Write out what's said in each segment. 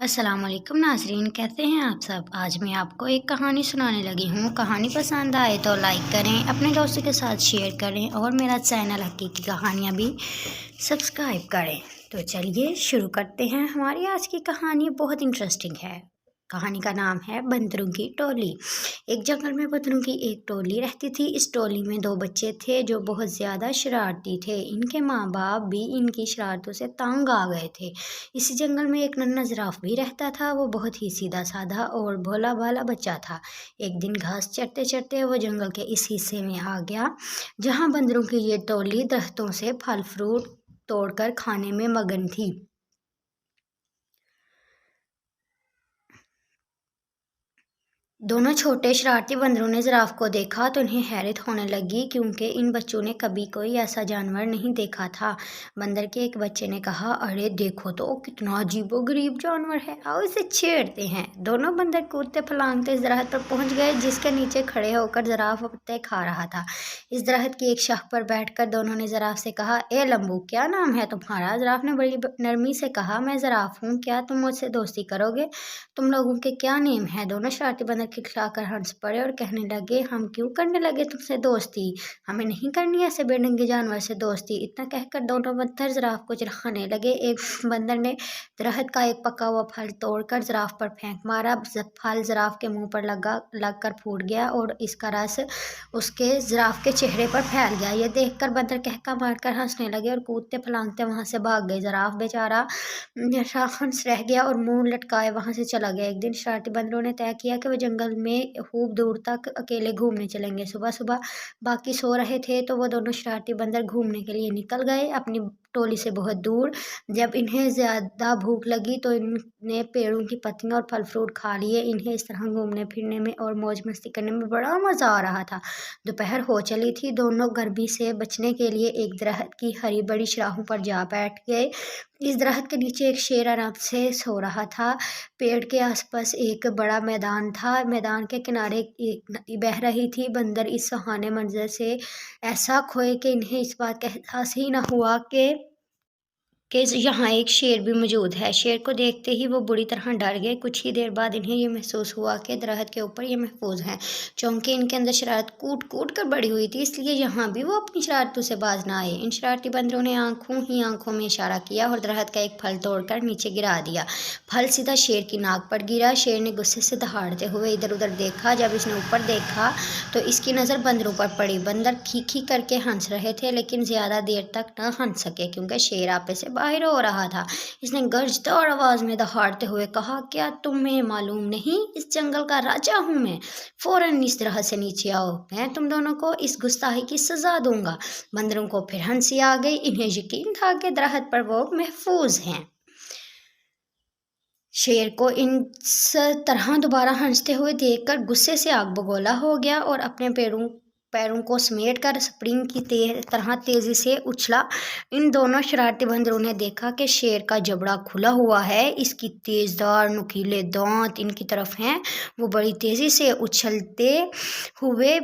अस्सलाम वालेकुम नाज़रीन, कैसे हैं आप सब। आज मैं आपको एक कहानी सुनाने लगी हूँ। कहानी पसंद आए तो लाइक करें, अपने दोस्तों के साथ शेयर करें और मेरा चैनल हकीकी कहानियाँ भी सब्सक्राइब करें। तो चलिए शुरू करते हैं। हमारी आज की कहानी बहुत इंटरेस्टिंग है। कहानी का नाम है बंदरों की टोली। एक जंगल में बंदरों की एक टोली रहती थी। इस टोली में दो बच्चे थे जो बहुत ज़्यादा शरारती थे। इनके माँ बाप भी इनकी शरारतों से तंग आ गए थे। इसी जंगल में एक नन्हा जिराफ भी रहता था। वो बहुत ही सीधा साधा और भोला भाला बच्चा था। एक दिन घास चरते चरते वो जंगल के इस हिस्से में आ गया जहाँ बंदरों की ये टोली दरख्तों से फल फ्रूट तोड़कर खाने में मगन थी। दोनों छोटे शरारती बंदरों ने जिराफ को देखा तो उन्हें हैरत होने लगी, क्योंकि इन बच्चों ने कभी कोई ऐसा जानवर नहीं देखा था। बंदर के एक बच्चे ने कहा, अरे देखो तो कितना अजीबोगरीब जानवर है, आओ इसे छेड़ते हैं। दोनों बंदर कूदते फलांगते इस दरख्त पर पहुंच गए जिसके नीचे खड़े होकर जिराफ पत्ते खा रहा था। इस दरख्त की एक शाख पर बैठकर दोनों ने जिराफ से कहा, ए लंबू, क्या नाम है तुम्हारा। जिराफ ने बड़ी नरमी से कहा, मैं जिराफ हूँ, क्या तुम मुझसे दोस्ती करोगे। तुम लोगों के क्या नेम है। दोनों शरारती बंदर खिलखिलाकर हंस पड़े और कहने लगे, हम क्यों करने लगे तुमसे दोस्ती, हमें नहीं करनी ऐसे बेढंगे जानवर से दोस्ती। इतना कहकर दोनों बंदर जिराफ को चिढ़ाने लगे। एक बंदर ने दरख्त का एक पका हुआ फल तोड़कर जिराफ पर फेंक मारा। फल जिराफ के मुंह पर लगकर फूट गया और इसका रस उसके जिराफ के चेहरे पर फैल गया। यह देखकर बंदर कहका मारकर हंसने लगे और कूदते फलांगते वहां से भाग गए। जिराफ बेचारा हंस रह गया और मुंह लटकाए वहां से चला गया। एक दिन शरारती बंदरों ने तय किया कि वो जंगल में खूब दूर तक अकेले घूमने चलेंगे। सुबह सुबह बाकी सो रहे थे तो वो दोनों शरारती बंदर घूमने के लिए निकल गए अपनी टोली से बहुत दूर। जब इन्हें ज्यादा भूख लगी तो इन्हें पेड़ों की पत्तियां और फल फ्रूट खा लिए। इन्हें इस तरह घूमने फिरने में और मौज मस्ती करने में बड़ा मजा आ रहा था। दोपहर हो चली थी। दोनों गर्मी से बचने के लिए एक दरख्त की हरी बड़ी शाखों पर जा बैठ गए। इस दरख्त के नीचे एक शेर आराम से सो रहा था। पेड़ के आसपास एक बड़ा मैदान था। मैदान के किनारे एक नदी बह रही थी। बंदर इस सुहाने मंजर से ऐसा खोए कि इन्हें इस बात का एहसास ही न हुआ कि यहाँ एक शेर भी मौजूद है। शेर को देखते ही वो बुरी तरह डर गए। कुछ ही देर बाद इन्हें ये महसूस हुआ कि दरख्त के ऊपर ये महफूज हैं। चूंकि इनके अंदर शरारत कूट कूट कर बड़ी हुई थी, इसलिए यहाँ भी वो अपनी शरारतों से बाज ना आए। इन शरारती बंदरों ने आंखों में इशारा किया और दरख्त का एक फल तोड़कर नीचे गिरा दिया। फल सीधा शेर की नाक पर गिरा। शेर ने गुस्से से दहाड़ते हुए इधर उधर देखा। जब इसने ऊपर देखा तो इसकी नज़र बंदरों पर पड़ी। बंदर खी करके हंस रहे थे, लेकिन ज्यादा देर तक न हंस सके क्योंकि शेर आपे से बाहर हो रहा था। इसने गरजदार आवाज में दहाड़ते हुए कहा, क्या तुम्हें मालूम नहीं, इस जंगल का राजा हूं मैं। फौरन इस तरह से नीचे आओ, मैं तुम दोनों को इस गुस्ताखी की सजा दूंगा। बंदरों को फिर हंसी आ गई। इन्हें यकीन था कि दरख्त पर वो महफूज हैं। शेर को इस तरह दोबारा हंसते हुए देखकर गुस्से से आग बगोला हो गया और अपने पैरों को समेटकर स्प्रिंग की तरह तेजी से उछला। इन दोनों शरारती बंदरों ने देखा कि शेर का जबड़ा खुला हुआ है, इसकी तेजदार नुकीले दांत इनकी तरफ हैं। वो बड़ी तेजी से उछलते हुए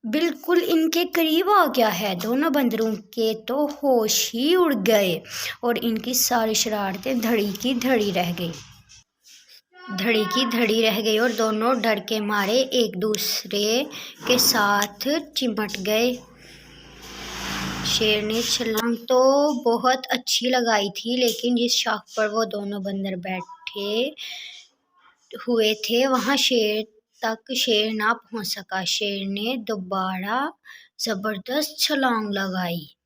बिल्कुल इनके करीब आ गया है। दोनों बंदरों के तो होश ही उड़ गए और इनकी सारी शरारतें धड़ी की धड़ी रह गई और दोनों डर के मारे एक दूसरे के साथ चिमट गए। शेर ने छलांग तो बहुत अच्छी लगाई थी, लेकिन जिस शाख पर वो दोनों बंदर बैठे हुए थे वहां शेर ना पहुंच सका। शेर ने दोबारा जबरदस्त छलांग लगाई